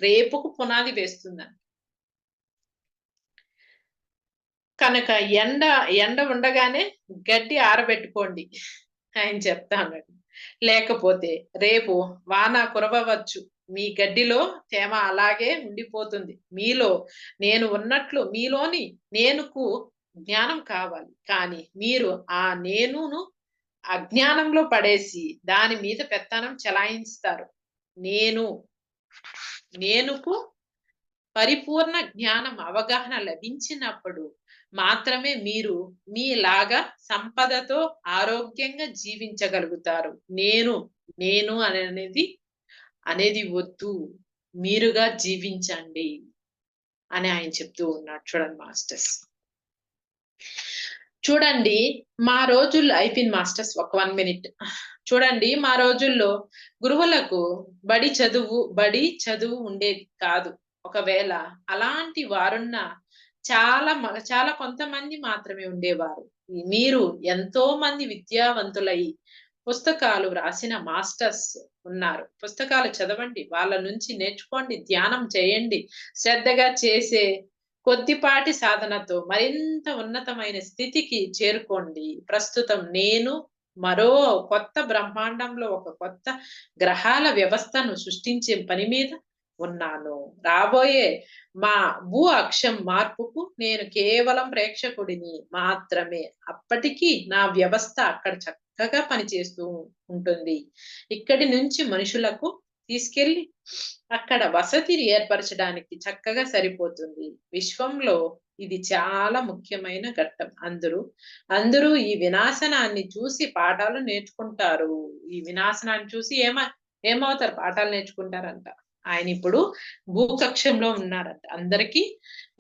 రేపుకు పునాది వేస్తుందండి. కనుక ఎండ ఉండగానే గడ్డి ఆరబెట్టుకోండి ఆయన చెప్తా ఉన్నాడు. లేకపోతే రేపు వాన కురవవచ్చు. మీ గడ్డిలో తేమ అలాగే ఉండిపోతుంది. నేను ఉన్నట్లు మీలోని నేనుకు జ్ఞానం కావాలి. కానీ మీరు ఆ నేనును అజ్ఞానంలో పడేసి దాని మీద పెత్తనం చెలాయిస్తారు. నేను నేనుకు పరిపూర్ణ జ్ఞానం, అవగాహన లభించినప్పుడు మాత్రమే మీరు మీలాగా సంపదతో ఆరోగ్యంగా జీవించగలుగుతారు. నేను, నేను అనేది వద్దు. మీరుగా జీవించండి అని ఆయన చెప్తూ ఉన్నాడు చూడండి మాస్టర్స్. చూడండి మా రోజుల్లో అయిపోయింది మాస్టర్స్ ఒక 1 మినిట్. చూడండి మా రోజుల్లో గురువులకు బడి చదువు ఉండేది కాదు. ఒకవేళ అలాంటి వారున్నా చాలా కొంతమంది మాత్రమే ఉండేవారు. మీరు ఎంతో మంది విద్యావంతులై పుస్తకాలు వ్రాసిన మాస్టర్స్ ఉన్నారు. పుస్తకాలు చదవండి. వాళ్ళ నుంచి నేర్చుకోండి. ధ్యానం చేయండి. శ్రద్ధగా చేసే కొద్దిపాటి సాధనతో మరింత ఉన్నతమైన స్థితికి చేరుకోండి. ప్రస్తుతం నేను మరో కొత్త బ్రహ్మాండంలో ఒక కొత్త గ్రహాల వ్యవస్థను సృష్టించే పని మీద ఉన్నాను. రాబోయే మా భూ అక్షం మార్పుకు నేను కేవలం ప్రేక్షకుడిని మాత్రమే. అప్పటికి నా వ్యవస్థ అక్కడ చక్కగా పనిచేస్తూ ఉంటుంది. ఇక్కడి నుంచి మనుషులకు తీసుకెళ్లి అక్కడ వసతిని ఏర్పరచడానికి చక్కగా సరిపోతుంది. విశ్వంలో ఇది చాలా ముఖ్యమైన ఘట్టం. అందరూ ఈ వినాశనాన్ని చూసి పాఠాలు నేర్చుకుంటారు. ఈ వినాశనాన్ని చూసి ఏమవుతారు? పాఠాలు నేర్చుకుంటారంట. ఆయన ఇప్పుడు భూకక్షంలో ఉన్నారంట. అందరికీ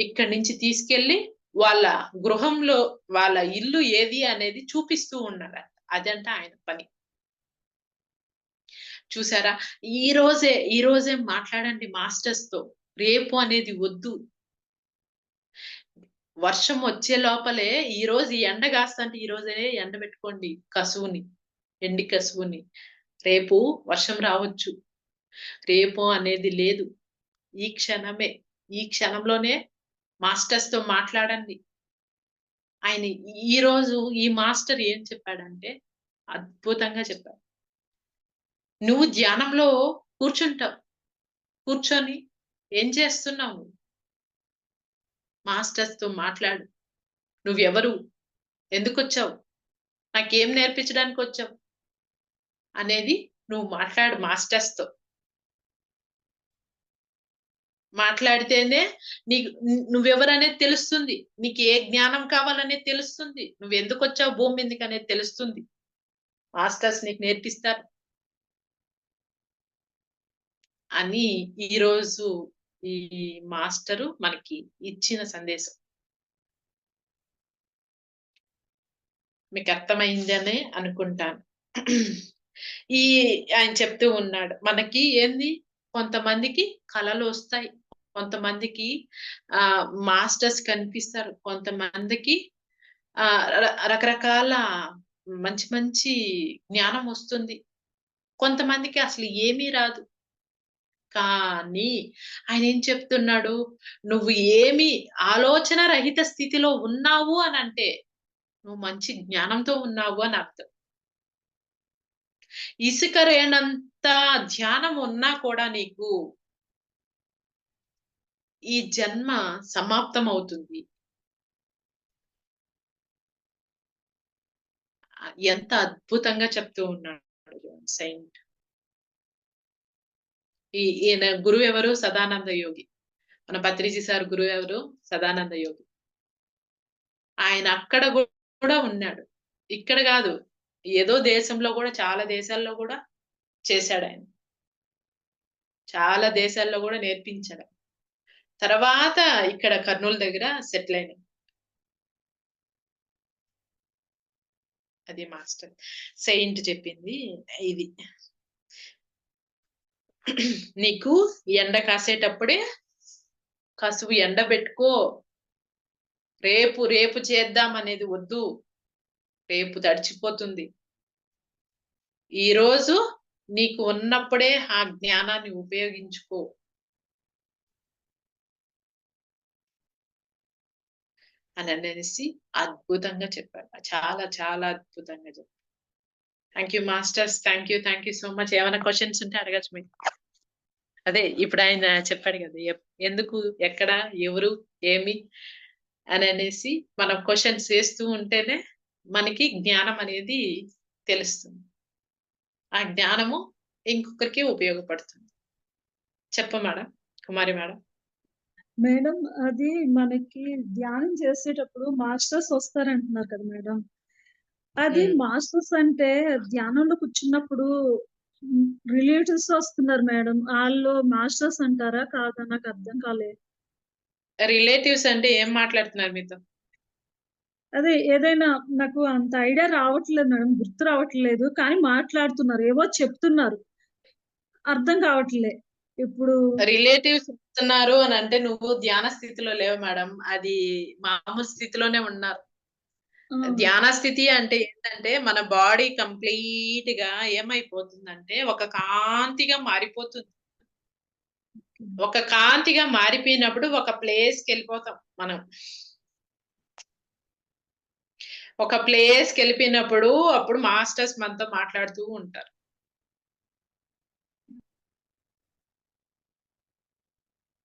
ఇక్కడి నుంచి తీసుకెళ్లి వాళ్ళ గృహంలో వాళ్ళ ఇల్లు ఏది అనేది చూపిస్తూ ఉన్నారంట. అదంట ఆయన పని. చూసారా? ఈ రోజే మాట్లాడండి మాస్టర్స్‌తో. రేపు అనేది వద్దు. వర్షం వచ్చే లోపలే ఈరోజు ఈ ఎండ కాస్తంటే ఈ రోజే ఎండబెట్టుకోండి కసువుని. ఎండి కసువుని. రేపు వర్షం రావచ్చు. రేపు అనేది లేదు. ఈ క్షణమే. ఈ క్షణంలోనే మాస్టర్స్‌తో మాట్లాడండి. ఆయన ఈరోజు ఈ మాస్టర్ ఏం చెప్పాడంటే అద్భుతంగా చెప్పాడు. నువ్వు ధ్యానంలో కూర్చుంటావు. కూర్చొని ఏం చేస్తున్నావు? మాస్టర్స్‌తో మాట్లాడు. నువ్వెవరు? ఎందుకొచ్చావు? నాకేం నేర్పించడానికొచ్చావు? అనేది నువ్వు మాట్లాడు మాస్టర్స్‌తో. మాట్లాడితేనే నీకు నువ్వెవరనేది తెలుస్తుంది. నీకు ఏ జ్ఞానం కావాలనేది తెలుస్తుంది. నువ్వెందుకొచ్చావు భూమి మీదకనేది తెలుస్తుంది. మాస్టర్స్ నీకు నేర్పిస్తారు. అని ఈరోజు ఈ మాస్టరు మనకి ఇచ్చిన సందేశం. మీకర్థమైందనే అనుకుంటాను. ఈ ఆయన చెప్తూ ఉన్నాడు. మనకి ఏంది కొంతమందికి కలలొస్తాయి. కొంతమందికి మాస్టర్స్ కనిపిస్తారు. కొంతమందికి రకరకాల మంచి మంచి జ్ఞానం వస్తుంది. కొంతమందికి అసలు ఏమీ రాదు. కానీ ఆయనేం చెప్తున్నాడు? నువ్వు ఏమి ఆలోచన రహిత స్థితిలో ఉన్నావు అనంటే, నువ్వు మంచి జ్ఞానంతో ఉన్నావు అని అర్థం. ఇసుక రేణంత ధ్యానం ఉన్నా కూడా నీకు ఈ జన్మ సమాప్తం అవుతుంది. ఎంత అద్భుతంగా చెప్తూ ఉన్నాడు సెయింట్. ఈయన గురువు ఎవరు? సదానంద యోగి. మన పత్రిజీ సార్ గురువు ఎవరు? సదానంద యోగి. ఆయన అక్కడ కూడా ఉన్నాడు. ఇక్కడ కాదు, ఏదో దేశంలో కూడా, చాలా దేశాల్లో కూడా చేశాడు ఆయన. చాలా దేశాల్లో కూడా నేర్పించాడు. తర్వాత ఇక్కడ కర్నూలు దగ్గర సెటిల్ అయిన. అది మాస్టర్ సెయింట్ చెప్పింది ఇది. నీకు ఎండ కాసేటప్పుడే కసువు ఎండ పెట్టుకో. రేపు రేపు చేద్దాం అనేది వద్దు. రేపు తడిచిపోతుంది. ఈ రోజు నీకు ఉన్నప్పుడే ఆ జ్ఞానాన్ని ఉపయోగించుకో అని అనేసి అద్భుతంగా చెప్పాడు. చాలా చాలా అద్భుతంగా చెప్పాడు. Thank you masters. Thank you so much. ఏమైనా క్వశ్చన్స్ ఉంటే అడగచ్చు మీరు. అదే ఇప్పుడు ఆయన చెప్పాడు కదా, ఎందుకు, ఎక్కడ, ఎవరు, ఏమి అని అనేసి మనం క్వశ్చన్స్ వేస్తూ ఉంటేనే మనకి జ్ఞానం అనేది తెలుస్తుంది. ఆ జ్ఞానము ఇంకొకరికి ఉపయోగపడుతుంది. చెప్ప మేడం, కుమారి మేడం. మేడం, అది మనకి ధ్యానం చేసేటప్పుడు మాస్టర్స్ వస్తారంటున్నారు కదా మేడం. అది మాస్టర్స్ అంటే ధ్యానంలో కూర్చున్నప్పుడు రిలేటివ్స్ వస్తున్నారు మేడం. వాళ్ళు మాస్టర్స్ అంటారా కాదా? నాకు అర్థం కాలేదు. రిలేటివ్స్ అంటే ఏం మాట్లాడుతున్నారు మీతో? అదే ఏదైనా నాకు అంత ఐడియా రావట్లేదు మేడం, గుర్తు రావట్లేదు. కానీ మాట్లాడుతున్నారు, ఏవో చెప్తున్నారు, అర్థం కావట్లే ఇప్పుడు. రిలేటివ్స్ వస్తున్నారు అని అంటే నువ్వు ధ్యాన స్థితిలో లేవు మేడం. అది మామూలు స్థితిలోనే ఉన్నారు. ధ్యాన స్థితి అంటే ఏంటంటే మన బాడీ కంప్లీట్ గా ఏమైపోతుందంటే ఒక కాంతిగా మారిపోతుంది. ఒక కాంతిగా మారిపోయినప్పుడు ఒక ప్లేస్ కి వెళ్ళిపోతాం మనం. ఒక ప్లేస్ కి వెళ్ళిపోయినప్పుడు అప్పుడు మాస్టర్స్ మనతో మాట్లాడుతూ ఉంటారు.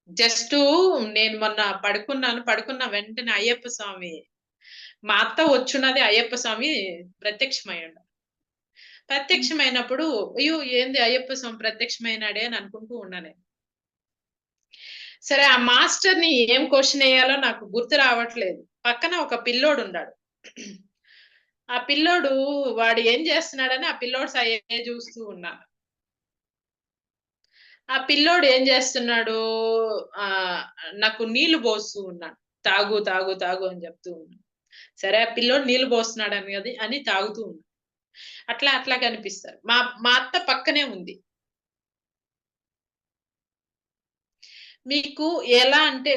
జస్ట్ నేను మొన్న పడుకున్న వెంటనే అయ్యప్ప స్వామి, మా అత్త వచ్చున్నది అయ్యప్ప స్వామి ప్రత్యక్షమయ్యాడు. ప్రత్యక్షమైనప్పుడు అయ్యో ఏంది అయ్యప్ప స్వామి ప్రత్యక్షమైనాడే అని అనుకుంటూ ఉన్నాను. సరే, ఆ మాస్టర్ ని ఏం క్వశ్చన్ వేయాలో నాకు గుర్తు రావట్లేదు. పక్కన ఒక పిల్లోడు ఉన్నాడు. ఆ పిల్లోడు వాడు ఏం చేస్తున్నాడని ఆ పిల్లోడు సయ్యే చూస్తూ ఉన్నాను. ఆ పిల్లోడు ఏం చేస్తున్నాడు, ఆ నాకు నీళ్లు పోస్తూ ఉన్నాడు. తాగు తాగు తాగు అని చెప్తూ ఉన్నాడు. సరే, ఆ పిల్లోడు నీళ్లు పోస్తున్నాడు అని తాగుతూ ఉన్నాడు. అట్లా కనిపిస్తారు. మా అత్త పక్కనే ఉంది. మీకు ఎలా అంటే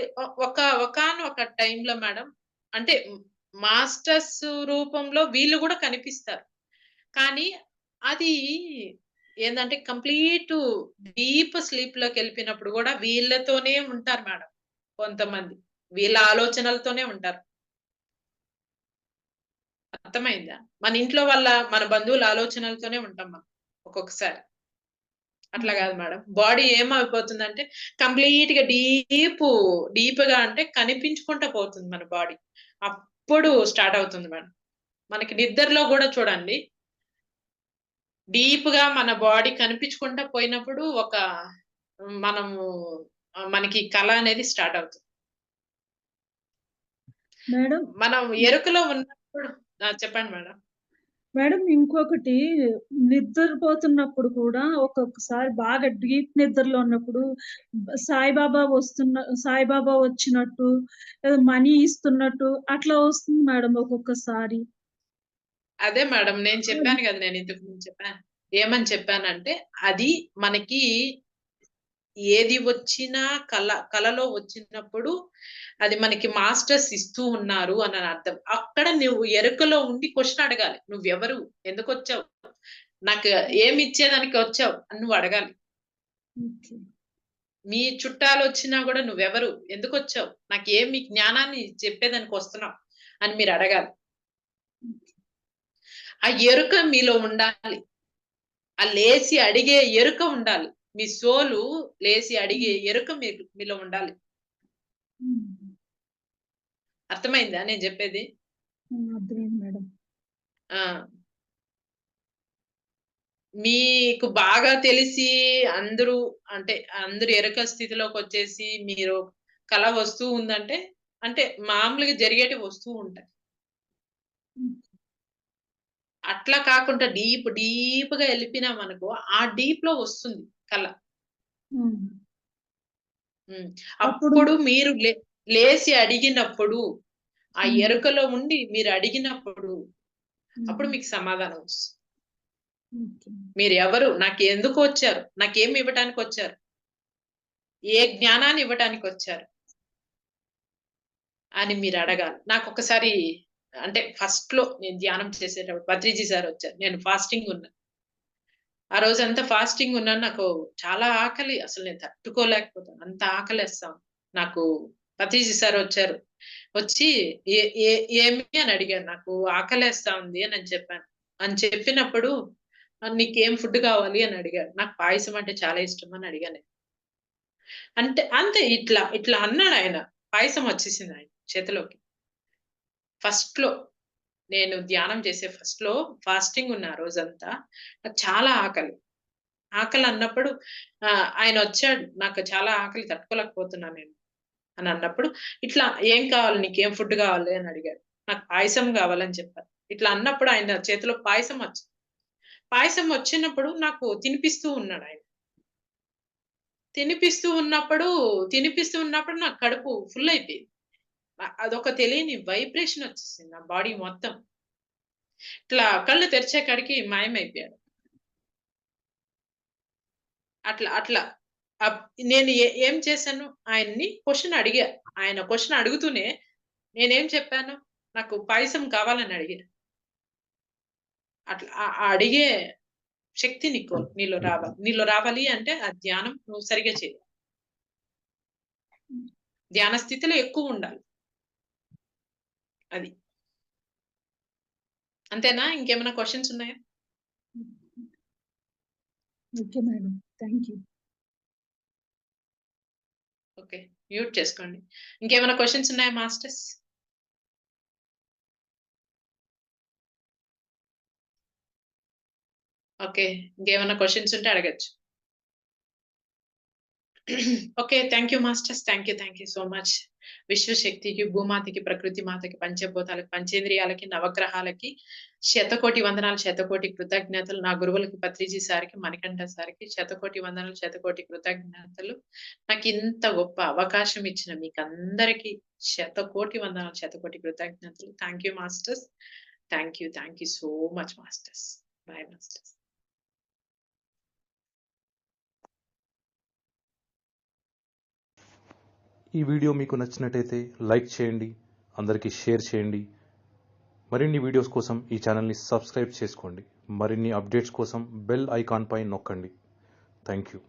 ఒకానొక టైంలో మేడం, అంటే మాస్టర్స్ రూపంలో వీళ్ళు కూడా కనిపిస్తారు. కానీ అది ఏందంటే కంప్లీట్ డీప్ స్లీప్ లోకి వెళ్ళిపోయినప్పుడు కూడా వీళ్ళతోనే ఉంటారు మేడం. కొంతమంది వీళ్ళ ఆలోచనలతోనే ఉంటారు. అర్థమైందా? మన ఇంట్లో మన బంధువుల ఆలోచనలతోనే ఉంటాం మనం ఒక్కొక్కసారి. అట్లా కాదు మేడం. బాడీ ఏమైపోతుందంటే కంప్లీట్ గా డీప్ గా అంటే కనిపించుకుంటా పోతుంది మన బాడీ. అప్పుడు స్టార్ట్ అవుతుంది మేడం. మనకి నిద్రలో కూడా చూడండి, డీప్ గా మన బాడీ కనిపించుకుంటా పోయినప్పుడు మనము మనకి కళ అనేది స్టార్ట్ అవుతుంది మేడం. మనం ఎరుకలో ఉన్నప్పుడు. చెప్పండి మేడం. మేడం, ఇంకొకటి, నిద్రపోతున్నప్పుడు కూడా ఒక్కొక్కసారి బాగా డీప్ నిద్రలో ఉన్నప్పుడు సాయిబాబా వచ్చినట్టు, ఏదో మనీ ఇస్తున్నట్టు అట్లా వస్తుంది మేడం ఒక్కొక్కసారి. అదే మేడం నేను చెప్పాను కదా, నేను ఇంతకు ముందు చెప్పాను. ఏమని చెప్పానంటే అది మనకి ఏది వచ్చినా కళలో వచ్చినప్పుడు అది మనకి మాస్టర్స్ ఇస్తూ ఉన్నారు అని అర్థం. అక్కడ నువ్వు ఎరుకలో ఉండి క్వశ్చన్ అడగాలి. నువ్వెవరు, ఎందుకు వచ్చావు, నాకు ఏమి ఇచ్చేదానికి వచ్చావు అని నువ్వు అడగాలి. మీ చుట్టాలు వచ్చినా కూడా నువ్వెవరు, ఎందుకు వచ్చావు, నాకు ఏమి జ్ఞానాన్ని చెప్పేదానికి వస్తున్నావు అని మీరు అడగాలి. ఆ ఎరుక మీలో ఉండాలి. ఆ లేచి అడిగే ఎరుక ఉండాలి. మీ సోలు లేచి అడిగే ఎరుక మీలో ఉండాలి. అర్థమైందా నేను చెప్పేది? అర్థమైంది మేడం. మీకు బాగా తెలిసి అందరూ అంటే అందరూ ఎరుక స్థితిలోకొచ్చేసి మీరు కల వస్తూ ఉందంటే, అంటే మామూలుగా జరిగేటివి వస్తూ ఉంటాయి. హ్మ్. అట్లా కాకుండా డీప్‌గా ఎళ్ళిపోయినామనుకో, ఆ డీప్‌లో వస్తుంది కల. హ్మ్. హ్మ్. అప్పుడు అప్పుడు మీరు లేసి అడిగినప్పుడు, ఆ హ్మ్. ఎరుకలో ఉండి మీరు అడిగినప్పుడు, అప్పుడు హ్మ్. మీకు సమాధానం వస్తుంది. ఓకే. మీరెవరు? నాకెందుకొచ్చారు? నాకేమి ఇవ్వటానికొచ్చారు? ఏ జ్ఞానాన్ని ఇవ్వటానికొచ్చారు? అని మీరడగాలి. నాకొకసారి అంటే ఫస్ట్‌లో నేను ధ్యానం చేసేటప్పుడు పత్రిజీ సారొచ్చారు. నేను ఫాస్టింగ్ ఉన్నా. ఆ రోజంతా ఫాస్టింగ్ ఉన్నాను. నాకు చాలా ఆకలి. అసలు నేను తట్టుకోలేకపోతాను. అంత ఆకలేస్తా ఉంది. నాకు పత్రిజీ సారొచ్చారు. వచ్చి ఏ ఏ ఏమి అని అడిగారు. నాకు ఆకలేస్తా ఉంది అని చెప్పాను. అని చెప్పినప్పుడు "నీకేం ఫుడ్ కావాలి?" అని అడిగారు. నాకు పాయసం అంటే చాలా ఇష్టం అని అడిగాను నేను. అంటే అంతే ఇట్లా అన్నాడాయన. పాయసం వచ్చేసింది ఆయన చేతిలోకి. ఫస్ట్‌లో నేను ధ్యానం చేసే ఫస్ట్‌లో ఫాస్టింగ్ ఉన్న ఆ రోజంతా. నాకు చాలా ఆకలి. ఆకలన్నప్పుడు ఆయనొచ్చాడు. నాకు చాలా ఆకలి తట్టుకోలేకపోతున్నాను నేను అని అన్నప్పుడు, ఇట్లా "ఏం కావాలి? నీకేం ఫుడ్ కావాలి?" అని అడిగాడు. నాకు పాయసం కావాలని చెప్పాను. ఇట్లా అన్నప్పుడు ఆయన చేతిలో పాయసం వచ్చింది. పాయసం వచ్చినప్పుడు నాకు తినిపిస్తూ ఉన్నాడాయన. తినిపిస్తూ ఉన్నప్పుడు నాకు కడుపు ఫుల్ అయిపోయింది. అదొక తెలియని వైబ్రేషన్ వచ్చేసింది నా బాడీ మొత్తం. ఇట్లా కళ్ళు తెరిచే కాడికి మాయమైపోయాడు. అట్లా అట్లా అప్ నేను ఏం చేశాను? ఆయన్ని క్వెషన్ అడిగా. ఆయన క్వెషన్ అడుగుతూనే నేనేం చెప్పాను? నాకు పాయసం కావాలని అడిగా. అట్లా అడిగే శక్తి నీలో రావాలి. నీలో రావాలి అంటే ఆ ధ్యానం నువ్వు సరిగ్గా చెయ్యి. ధ్యాన స్థితిలో ఎక్కువుండాలి. అది. అంతేనా? ఇంకేమైనా క్వెషన్స్ ఉన్నాయా? Okay madam. Thank you. Okay. Mute చేసుకోండి. ఇంకేమైనా క్వెషన్స్ ఉన్నాయా మాస్టర్స్? ఓకే. ఇంకేమైనా క్వెషన్స్ ఉంటే అడగొచ్చు. Okay. Thank you masters. Thank you so much. విశ్వశక్తికి, భూమాతకి, ప్రకృతి మాతకి, పంచభూతాలకి, పంచేంద్రియాలకి, నవగ్రహాలకి శతకోటి వందనాలు, శతకోటి కృతజ్ఞతలు. నా గురువులకి పత్రిజీ సార్‌కి, మణికంఠ సార్‌కి శతకోటి వందనాలు, శతకోటి కృతజ్ఞతలు. నాకింత గొప్ప అవకాశం ఇచ్చిన మీకందరికీ శతకోటి వందనాలు, శతకోటి కృతజ్ఞతలు. Thank you masters. Thank you so much masters. By masters. ఈ వీడియో మీకు నచ్చినట్టయితే లైక్ చేయండి, అందరికీ షేర్ చేయండి. మరిన్ని వీడియోస్ కోసం ఈ ఛానల్ని సబ్స్క్రైబ్ చేసుకోండి. మరిన్ని అప్డేట్స్ కోసం బెల్ ఐకాన్ పై నొక్కండి. Thank you.